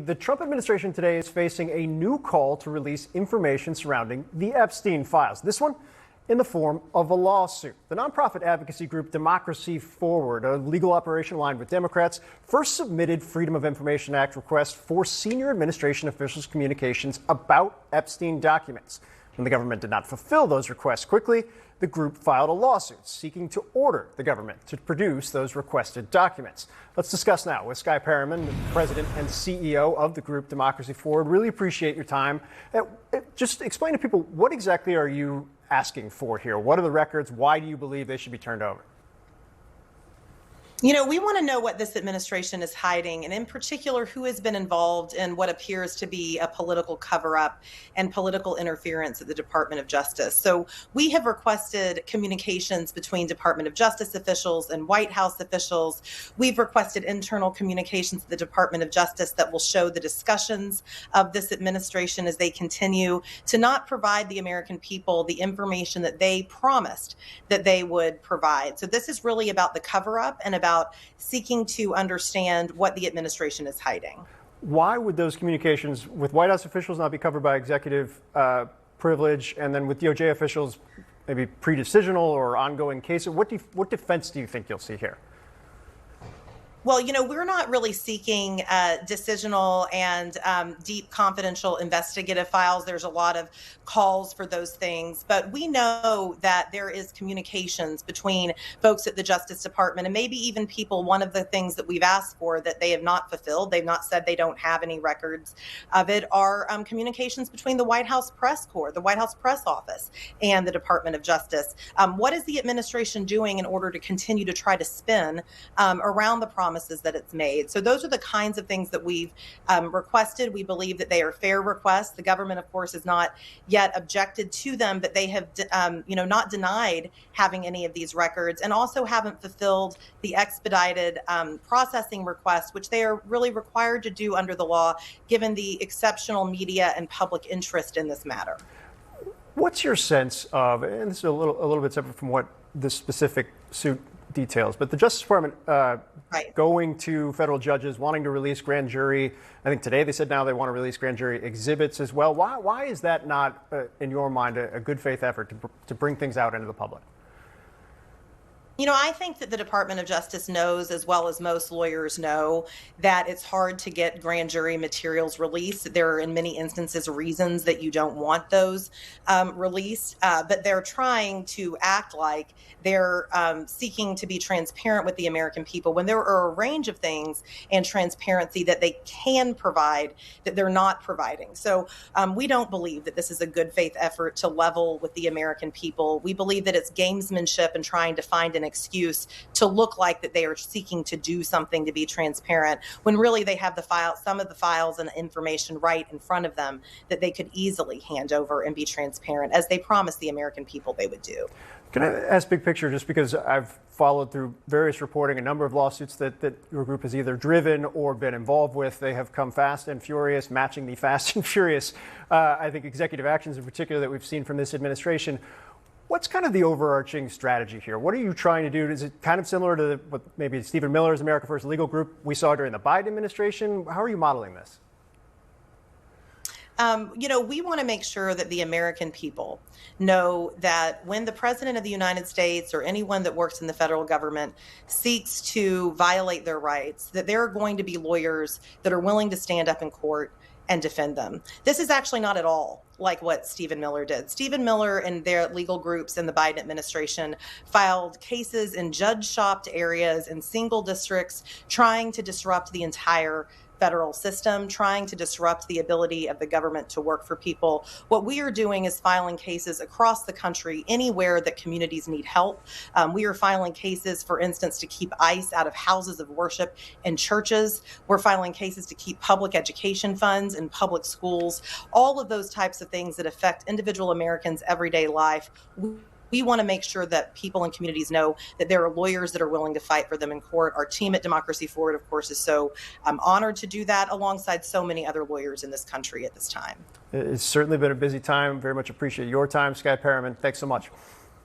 the Trump administration today is facing a new call to release information surrounding the Epstein Files. This one in the form of a lawsuit. The nonprofit advocacy group Democracy Forward, a legal operation aligned with Democrats, first submitted Freedom of Information Act requests for senior administration officials' communications about Epstein documents. When the government did not fulfill those requests quickly, the group filed a lawsuit seeking to order the government to produce those requested documents. Let's discuss now with Skye Perryman, President and CEO of the group Democracy Forward. Really appreciate your time. Just explain to people, what exactly are you asking for here? What are the records? Why do you believe they should be turned over? You know, we want to know what this administration is hiding, and in particular, who has been involved in what appears to be a political cover-up and political interference at the Department of Justice. So we have requested communications between Department of Justice officials and White House officials. We've requested internal communications to the Department of Justice that will show the discussions of this administration as they continue to not provide the American people the information that they promised that they would provide. So this is really about the cover-up and about seeking to understand what the administration is hiding. Why would those communications with White House officials not be covered by executive privilege, and then with DOJ officials maybe pre-decisional or ongoing cases? What defense do you think you'll see here? Well, you know, we're not really seeking decisional and deep confidential investigative files. There's a lot of calls for those things, but we know that there is communications between folks at the Justice Department and maybe even people. One of the things that we've asked for that they have not fulfilled, they've not said they don't have any records of it, are communications between the White House Press Corps, the White House Press Office, and the Department of Justice. What is the administration doing in order to continue to try to spin around the promises that it's made? So those are the kinds of things that we've requested. We believe that they are fair requests. The government, of course, has not yet objected to them, but they have, not denied having any of these records, and also haven't fulfilled the expedited processing requests, which they are really required to do under the law, given the exceptional media and public interest in this matter. What's your sense of, and this is a little bit separate from what this specific suit details, but the Justice Department going to federal judges, wanting to release grand jury. I think today they said now they want to release grand jury exhibits as well. Why is that not, in your mind, a good faith effort to bring things out into the public? You know, I think that the Department of Justice knows, as well as most lawyers know, that it's hard to get grand jury materials released. There are, in many instances, reasons that you don't want those released, but they're trying to act like they're seeking to be transparent with the American people when there are a range of things and transparency that they can provide that they're not providing. So we don't believe that this is a good faith effort to level with the American people. We believe that it's gamesmanship and trying to find an excuse to look like that they are seeking to do something to be transparent, when really they have some of the files and the information right in front of them that they could easily hand over and be transparent, as they promised the American people they would do. Can I ask big picture, just because I've followed through various reporting, a number of lawsuits that your group has either driven or been involved with. They have come fast and furious, matching the fast and furious, I think, executive actions in particular that we've seen from this administration. What's kind of the overarching strategy here? What are you trying to do? Is it kind of similar to what maybe Stephen Miller's America First legal group we saw during the Biden administration? How are you modeling this? We want to make sure that the American people know that when the President of the United States or anyone that works in the federal government seeks to violate their rights, that there are going to be lawyers that are willing to stand up in court and defend them. This is actually not at all like what Stephen Miller did. Stephen Miller and their legal groups in the Biden administration filed cases in judge-shopped areas in single districts, trying to disrupt the entire federal system, trying to disrupt the ability of the government to work for people. What we are doing is filing cases across the country, anywhere that communities need help. We are filing cases, for instance, to keep ICE out of houses of worship and churches. We're filing cases to keep public education funds in public schools. All of those types of things that affect individual Americans' everyday life. We want to make sure that people and communities know that there are lawyers that are willing to fight for them in court. Our team at Democracy Forward, of course, is so honored to do that alongside so many other lawyers in this country at this time. It's certainly been a busy time. Very much appreciate your time, Skye Perryman. Thanks so much.